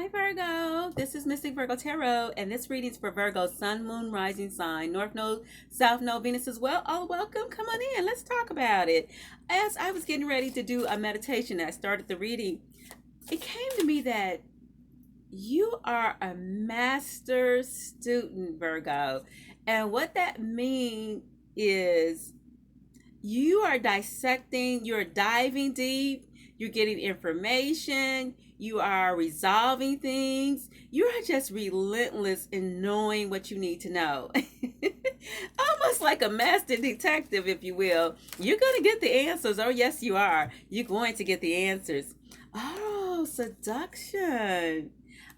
Hi Virgo, this is Mystic Virgo Tarot, and this reading's for Virgo, Sun, Moon, Rising sign, North Node, South Node, Venus as well. All welcome, come on in, let's talk about it. As I was getting ready to do a meditation, I started the reading. It came to me that you are a master student, Virgo, and what that means is you are dissecting, you're diving deep, you're getting information, you are resolving things, you are just relentless in knowing what you need to know. Almost like a master detective, if you will. You're going to get the answers. Oh, yes, you are. You're going to get the answers. Oh, seduction.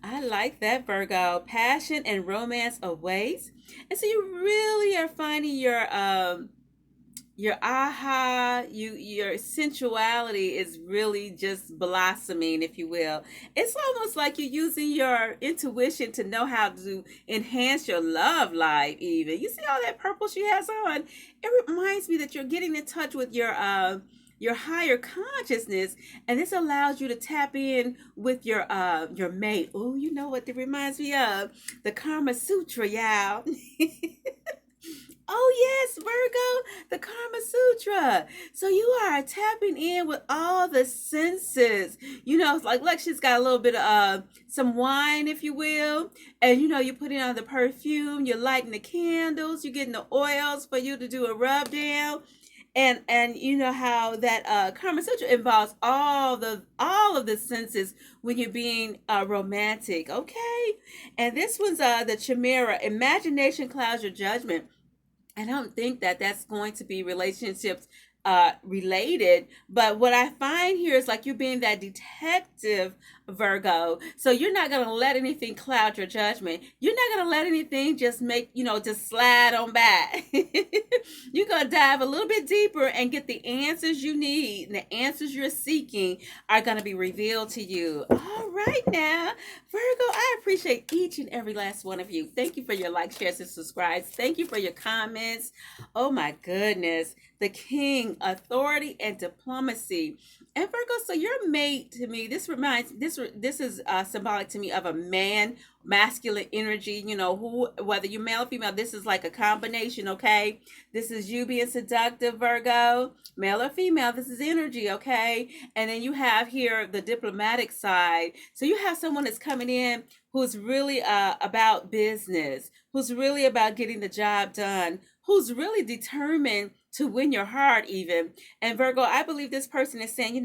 I like that, Virgo. Passion and romance awaits. And so you really are finding your aha, your sensuality is really just blossoming, if you will. It's almost like you're using your intuition to know how to enhance your love life. Even you see all that purple she has on, it reminds me that you're getting in touch with your higher consciousness, and this allows you to tap in with your mate. Oh, you know what it reminds me of? The Karma Sutra, y'all. Oh yes, Virgo, the Karma Sutra. So you are tapping in with all the senses. It's like she's got a little bit of some wine, if you will, and you're putting on the perfume, you're lighting the candles, you're getting the oils for you to do a rub down. And you know how that Karma Sutra involves all of the senses when you're being romantic, okay? And this one's the Chimera. Imagination clouds your judgment. I don't think that that's going to be relationships related, but what I find here is like you're being that detective, Virgo. So you're not going to let anything cloud your judgment. You're not going to let anything just just slide on by. You're going to dive a little bit deeper and get the answers you need, and the answers you're seeking are going to be revealed to you. All right now, Virgo, I appreciate each and every last one of you. Thank you for your likes, shares, and subscribes. Thank you for your comments. Oh my goodness. The King, authority and diplomacy. And Virgo, so your mate to me, this is symbolic to me of a man, masculine energy, who, whether you're male or female, this is like a combination, okay? This is you being seductive, Virgo, male or female, this is energy, okay? And then you have here the diplomatic side. So you have someone that's coming in who's really about business, who's really about getting the job done, who's really determined to win your heart even. And Virgo, I believe this person is saying,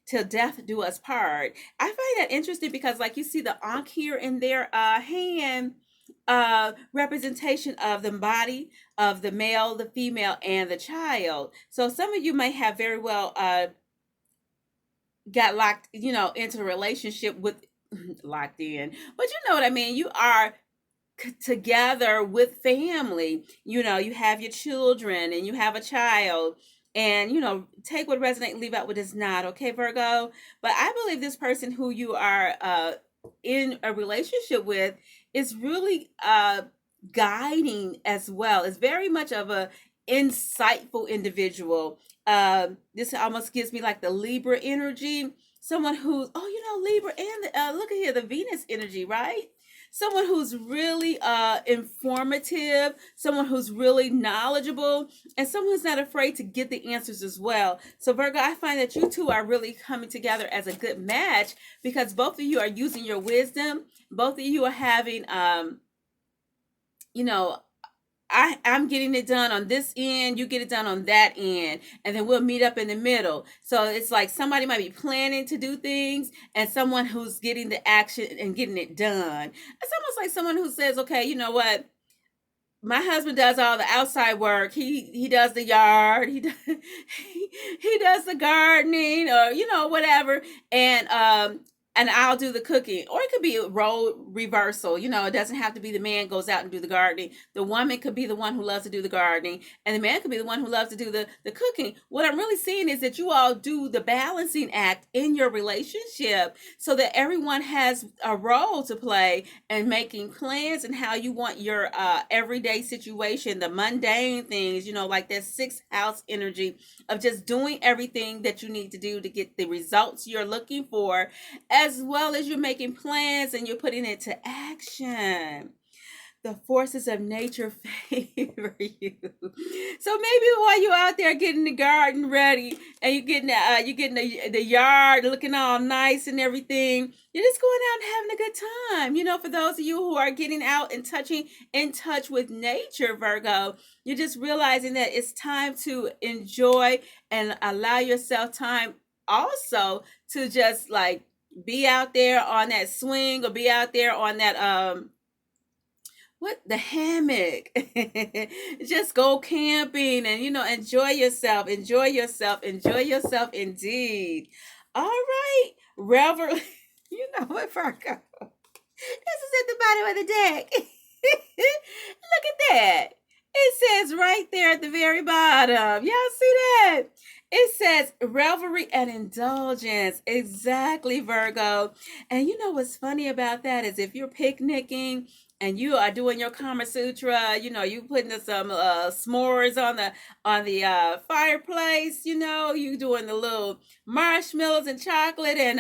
till death do us part. I find that interesting because like you see the ankh here in their hand, representation of the body of the male, the female, and the child. So some of you may have very well got locked, into a relationship with locked in. But you know what I mean? You are together with family. You have your children and you have a child, and take what resonates and leave out what does not, okay, Virgo? But I believe this person who you are in a relationship with is really guiding as well. It's very much of a insightful individual. This almost gives me like the Libra energy, someone who's, Libra, and look at here, the Venus energy, right? Someone who's really informative, someone who's really knowledgeable, and someone who's not afraid to get the answers as well. So Virgo, I find that you two are really coming together as a good match because both of you are using your wisdom. Both of you are having you know I'm getting it done on this end, you get it done on that end, and then we'll meet up in the middle. So it's like somebody might be planning to do things and someone who's getting the action and getting it done. It's almost like someone who says, okay, you know what? My husband does all the outside work. He does the yard. He does the gardening, or whatever. And I'll do the cooking. Or it could be a role reversal. It doesn't have to be the man goes out and do the gardening. The woman could be the one who loves to do the gardening, and the man could be the one who loves to do the cooking. What I'm really seeing is that you all do the balancing act in your relationship so that everyone has a role to play and making plans and how you want your everyday situation, the mundane things, like that sixth house energy of just doing everything that you need to do to get the results you're looking for, as well as you're making plans and you're putting it to action. The forces of nature favor you. So maybe while you're out there getting the garden ready and you're getting the yard looking all nice and everything, you're just going out and having a good time. For those of you who are getting out and touching in touch with nature, Virgo, you're just realizing that it's time to enjoy and allow yourself time also to just like be out there on that swing or be out there on that what the hammock. Just go camping and enjoy yourself indeed. All right, revel. You know what, Virgo, this is at the bottom of the deck. Look at that. It says right there at the very bottom. Y'all see that? It says revelry and indulgence. Exactly, Virgo. And you know what's funny about that is if you're picnicking and you are doing your Kama Sutra, you putting some s'mores on the fireplace, you doing the little marshmallows and chocolate and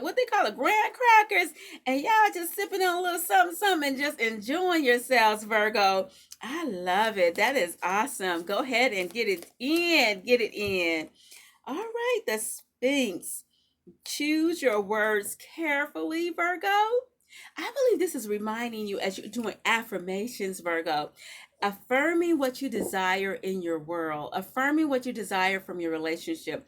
what they call it, graham crackers, and y'all just sipping on a little something, something, and just enjoying yourselves, Virgo. I love it. That is awesome. Go ahead and get it in. Get it in. All right, the Sphinx. Choose your words carefully, Virgo. I believe this is reminding you as you're doing affirmations, Virgo, affirming what you desire in your world, affirming what you desire from your relationship.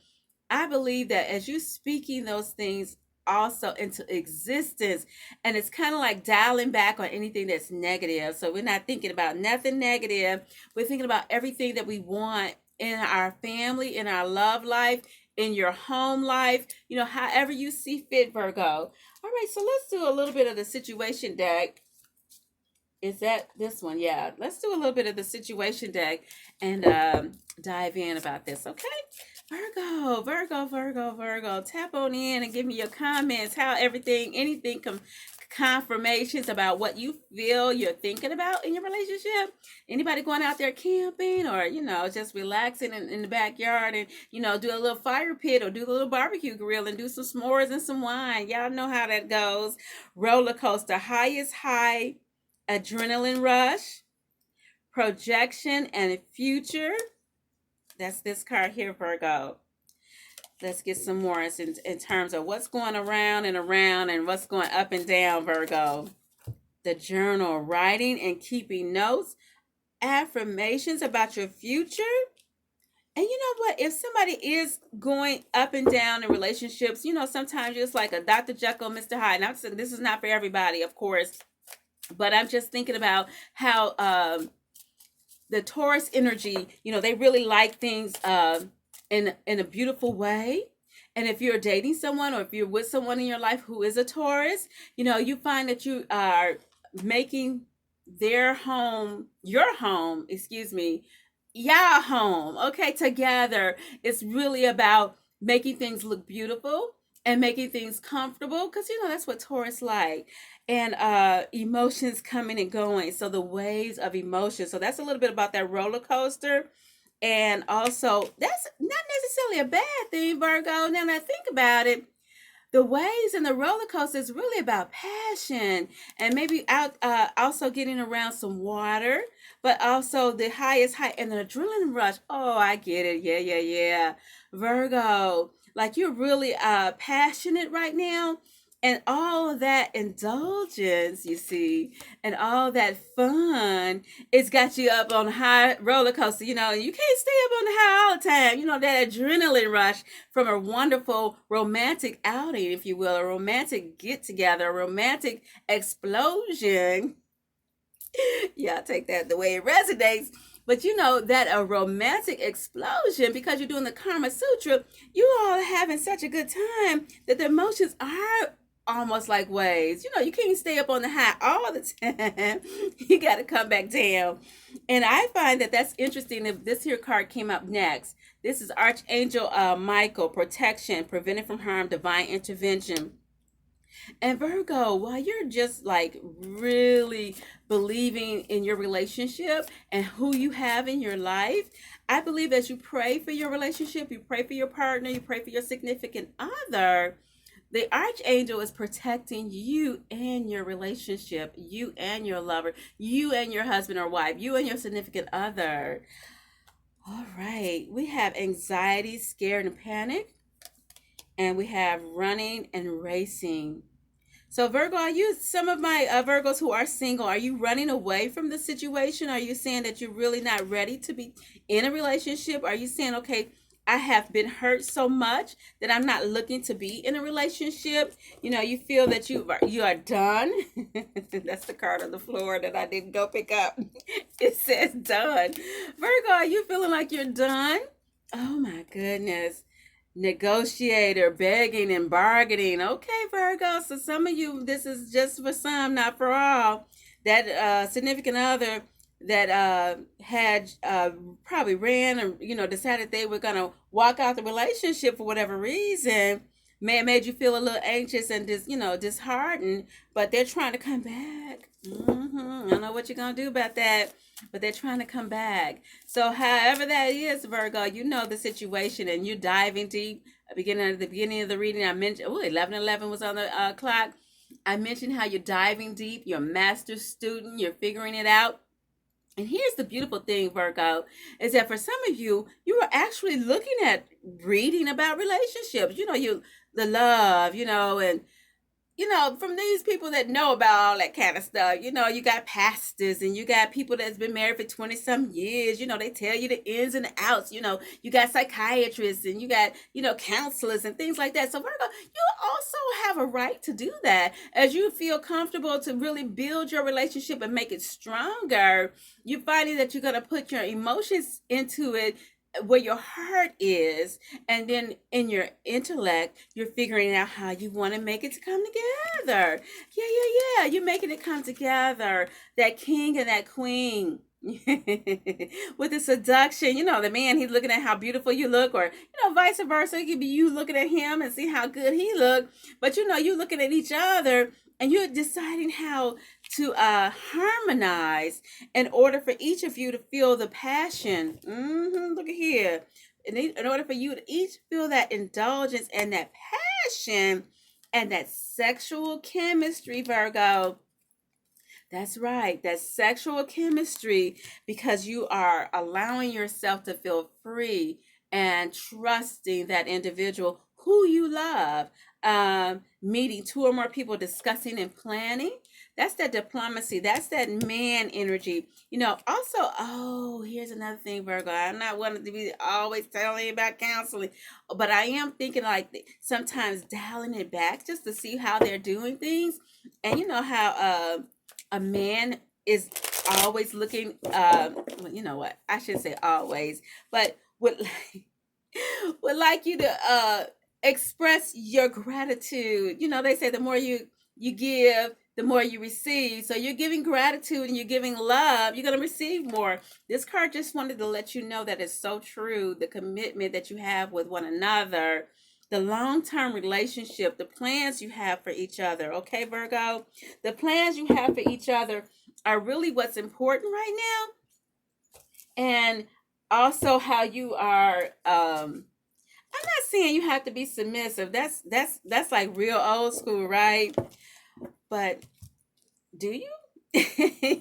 I believe that as you're speaking those things also into existence, and it's kind of like dialing back on anything that's negative. So we're not thinking about nothing negative. We're thinking about everything that we want in our family, in our love life, in your home life, however you see fit, Virgo. All right, so let's do a little bit of the situation deck. Is that this one? Yeah, let's do a little bit of the situation deck and dive in about this, okay? Virgo, Virgo, Virgo, Virgo. Tap on in and give me your comments, how anything confirmations about what you feel you're thinking about in your relationship. Anybody going out there camping or, just relaxing in the backyard and, do a little fire pit or do a little barbecue grill and do some s'mores and some wine. Y'all know how that goes. Roller coaster, highest high, adrenaline rush, projection and future. That's this card here, Virgo. Let's get some more in terms of what's going around and what's going up and down, Virgo. The journal, writing and keeping notes, affirmations about your future. And you know what? If somebody is going up and down in relationships, sometimes it's like a Dr. Jekyll, Mr. Hyde. And this is not for everybody, of course. But I'm just thinking about how the Taurus energy, they really like things in a beautiful way. And if you're dating someone or if you're with someone in your life who is a Taurus, you find that you are making your home, y'all home, okay, together. It's really about making things look beautiful and making things comfortable because, that's what Taurus like. And emotions coming and going. So the waves of emotion. So that's a little bit about that roller coaster. And also, that's not necessarily a bad thing, Virgo. Now that I think about it, the waves and the roller coaster is really about passion and maybe out also getting around some water, but also the highest height and the adrenaline rush. Oh, I get it. Yeah. Virgo, like you're really passionate right now. And all of that indulgence, you see, and all that fun, it's got you up on a high roller coaster. You can't stay up on the high all the time. That adrenaline rush from a wonderful romantic outing, if you will, a romantic get together, a romantic explosion. Yeah, take that the way it resonates. But that a romantic explosion, because you're doing the Kama Sutra, you all are having such a good time that the emotions are almost like waves. You can't stay up on the high all the time. You got to come back down. And I find that that's interesting. If this here card came up next, this is Archangel Michael, protection, preventing from harm, divine intervention. And Virgo, while you're just like really believing in your relationship and who you have in your life, I believe as you pray for your relationship, you pray for your partner, you pray for your significant other, The archangel is protecting you and your relationship, you and your lover, you and your husband or wife, you and your significant other. All right, we have anxiety, scared, and panic, and we have running and racing. So, Virgo, are you, some of my Virgos who are single, are you running away from the situation? Are you saying that you're really not ready to be in a relationship? Are you saying, okay, I have been hurt so much that I'm not looking to be in a relationship? You know, you feel that you are done. That's the card on the floor that I didn't go pick up. It says done. Virgo, are you feeling like you're done? Oh my goodness. Negotiator, begging and bargaining. Okay, Virgo. So some of you, this is just for some, not for all. That significant other that had probably ran or decided they were gonna walk out the relationship for whatever reason, made you feel a little anxious and disheartened. But they're trying to come back. I don't know what you're gonna do about that, but they're trying to come back. So however that is, Virgo, you know the situation and you're diving deep. At the beginning of the reading, I mentioned 11:11 was on the clock. I mentioned how you're diving deep, you're a master student, you're figuring it out. And here's the beautiful thing, Virgo, is that for some of you, you are actually looking at reading about relationships. The love, and from these people that know about all that kind of stuff, you got pastors and you got people that's been married for 20 some years, they tell you the ins and the outs, you got psychiatrists and you got, counselors and things like that. So Virgo, you also have a right to do that as you feel comfortable to really build your relationship and make it stronger. You're finding that you're going to put your emotions into it where your heart is, and then in your intellect you're figuring out how you want to make it to come together. Yeah, you're making it come together, that king and that queen. With the seduction, the man, he's looking at how beautiful you look, or vice versa, it could be you looking at him and see how good he look. But you looking at each other and you're deciding how to harmonize in order for each of you to feel the passion. Look at here. In order for you to each feel that indulgence and that passion and that sexual chemistry, Virgo. That's right. That's sexual chemistry, because you are allowing yourself to feel free and trusting that individual who you love. Meeting two or more people, discussing and planning. That's that diplomacy. That's that man energy. Also, oh, here's another thing, Virgo. I'm not wanting to be always telling you about counseling, but I am thinking like sometimes dialing it back just to see how they're doing things. And you know how a man is always looking, well, you know what, I should say always, but would like you to express your gratitude. They say the more you give, the more you receive. So you're giving gratitude and you're giving love, you're going to receive more. This card just wanted to let you know that it's so true, the commitment that you have with one another, the long-term relationship, the plans you have for each other. Okay, Virgo, the plans you have for each other are really what's important right now. And also how you are, I'm not saying you have to be submissive. That's like real old school, right? But do you?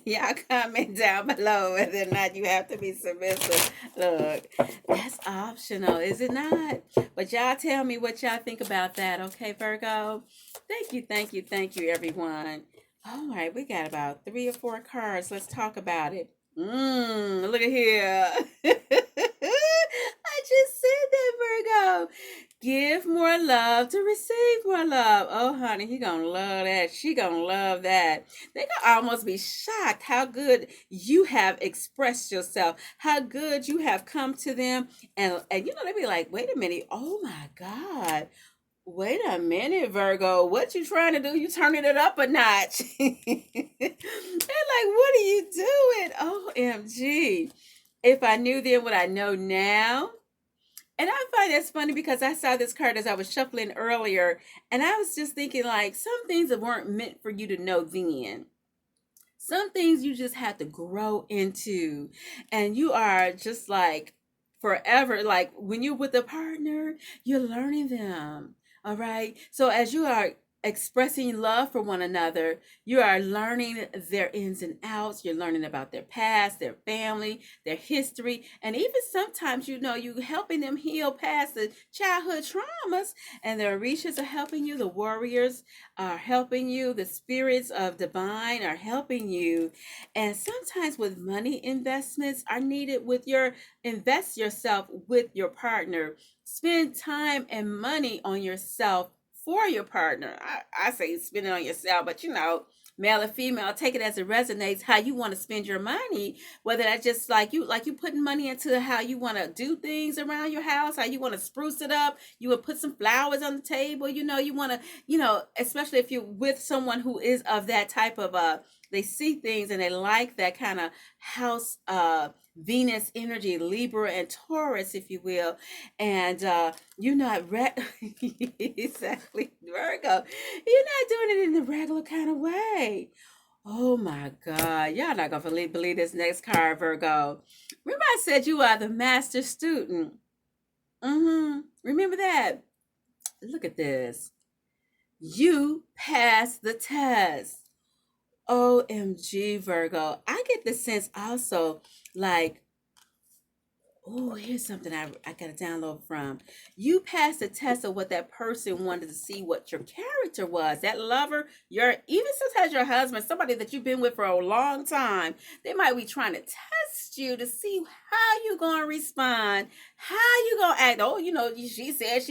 Y'all comment down below whether or not you have to be submissive. Look, that's optional, is it not? But y'all tell me what y'all think about that, okay, Virgo? Thank you, everyone. All right, we got about 3 or 4 cards. Let's talk about it. Look at here. I just said that, Virgo. Give more love to receive more love. Oh, honey, he gonna love that. She gonna love that. They gonna almost be shocked how good you have expressed yourself, how good you have come to them, and they be like, wait a minute, oh my God. Wait a minute, Virgo. What you trying to do? You turning it up a notch. They're like, what are you doing? OMG. If I knew then what I know now. And I find that's funny because I saw this card as I was shuffling earlier, and I was just thinking like some things that weren't meant for you to know then. Some things you just have to grow into, and you are just like forever. Like when you're with a partner, you're learning them. All right. So as you are expressing love for one another, you are learning their ins and outs. You're learning about their past, their family, their history, and even sometimes, you helping them heal past the childhood traumas. And the Orishas are helping you. The warriors are helping you. The spirits of divine are helping you. And sometimes with money investments are needed with your invest yourself with your partner. Spend time and money on yourself for your partner. I say spend it on yourself, but male or female, take it as it resonates how you want to spend your money. Whether that's just like you putting money into how you want to do things around your house, how you want to spruce it up. You would put some flowers on the table. You want to, especially if you're with someone who is of that type of they see things and they like that kind of house Venus energy, Libra and Taurus, if you will. And you're not exactly Virgo. You're not doing it in the regular kind of way. Oh my God. Y'all not gonna believe this next card, Virgo. Remember I said you are the master student. Remember that? Look at this. You passed the test. OMG, Virgo. I get the sense also, like, oh, here's something I got to download from. You passed the test of what that person wanted to see what your character was. That lover, even sometimes your husband, somebody that you've been with for a long time, they might be trying to test you to see how you going to respond, how you going to act. Oh, she said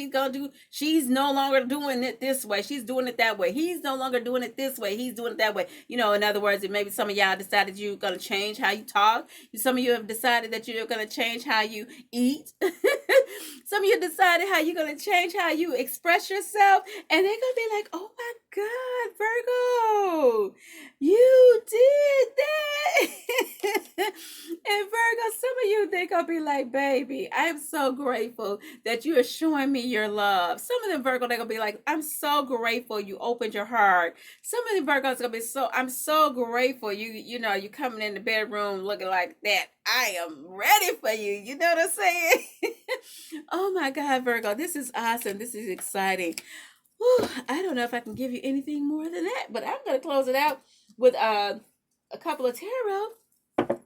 she's no longer doing it this way. She's doing it that way. He's no longer doing it this way. He's doing it that way. In other words, maybe some of y'all decided you're going to change how you talk. Some of you have decided that you're going to change how you eat. Some of you decided how you're going to change how you express yourself. And they're going to be like, oh my God, Virgo, you did that. And Virgo, some of you, they're going to be like, baby, I'm so grateful that you are showing me your love. Some of them Virgo, they're going to be like, I'm so grateful you opened your heart. Some of the Virgos going to be I'm so grateful you coming in the bedroom looking like that. I am ready for you. You know what I'm saying? Oh my God, Virgo, this is awesome. This is exciting. Whew, I don't know if I can give you anything more than that, but I'm going to close it out with a couple of tarot.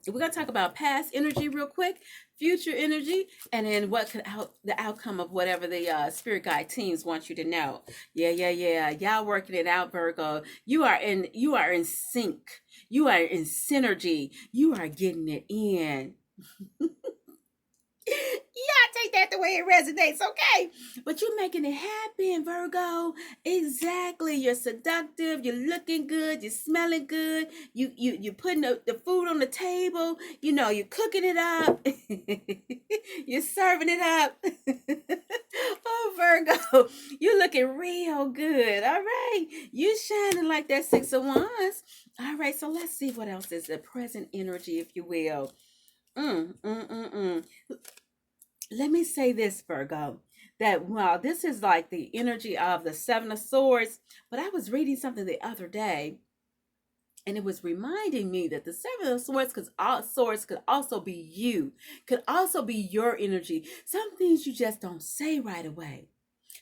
We're going to talk about past energy real quick, future energy, and then what could the outcome of whatever the spirit guide teams want you to know. Yeah. Y'all working it out, Virgo. You are in sync. You are in synergy. You are getting it in. Yeah, take that the way it resonates, okay? But you're making it happen, Virgo. Exactly. You're seductive. You're looking good. You're smelling good. You putting the food on the table. You're cooking it up. You're serving it up. Oh, Virgo, you're looking real good. All right. You shining like that Six of Wands. All right. So let's see what else is the present energy, if you will. Let me say this, Virgo, that this is like the energy of the Seven of Swords, but I was reading something the other day, and it was reminding me that the Seven of Swords could also be you, could also be your energy. Some things you just don't say right away.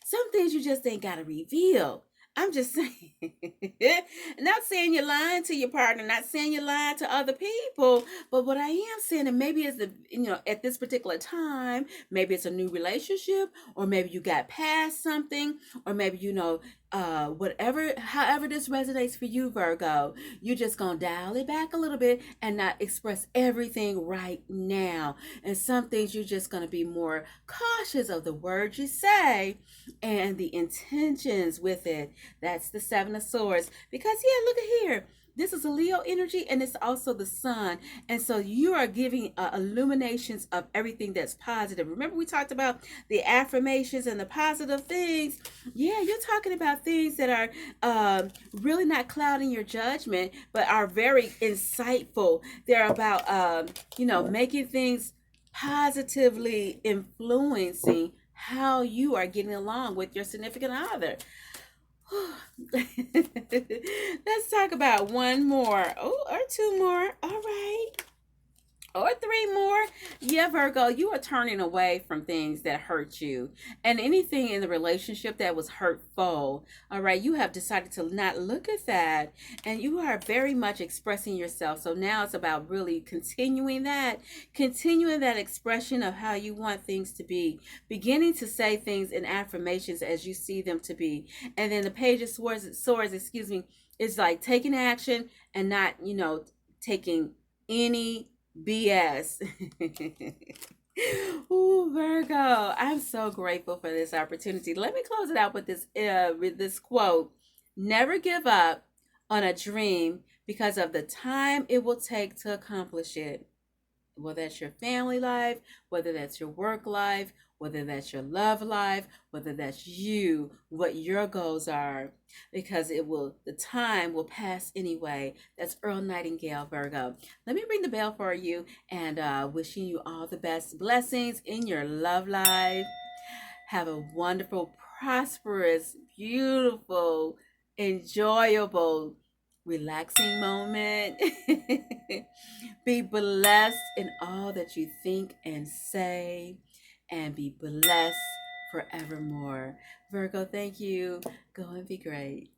Some things you just ain't got to reveal. I'm just saying, not saying you're lying to your partner, not saying you're lying to other people, but what I am saying, and maybe it's at this particular time, maybe it's a new relationship, or maybe you got past something, or maybe however this resonates for you, Virgo, you're just gonna dial it back a little bit and not express everything right now. And some things you're just gonna be more cautious of the words you say and the intentions with it. That's the Seven of Swords. Because look at here. This is a Leo energy, and it's also the sun. And so you are giving illuminations of everything that's positive. Remember we talked about the affirmations and the positive things. Yeah, you're talking about things that are really not clouding your judgment, but are very insightful. They're about, making things positively influencing how you are getting along with your significant other. Let's talk about one more. Oh, or two more. All right. Or three more. Yeah, Virgo, you are turning away from things that hurt you and anything in the relationship that was hurtful. All right, you have decided to not look at that, and you are very much expressing yourself. So now it's about really continuing that expression of how you want things to be, beginning to say things in affirmations as you see them to be. And then the page of swords, excuse me, is like taking action and not, taking any BS. Ooh, Virgo, I'm so grateful for this opportunity. Let me close it out with this quote. Never give up on a dream because of the time it will take to accomplish it, whether that's your family life, whether that's your work life, whether that's your love life, whether that's you, what your goals are, because the time will pass anyway. That's Earl Nightingale, Virgo. Let me ring the bell for you and wishing you all the best blessings in your love life. Have a wonderful, prosperous, beautiful, enjoyable, relaxing moment. Be blessed in all that you think and say, and be blessed forevermore. Virgo, thank you. Go and be great.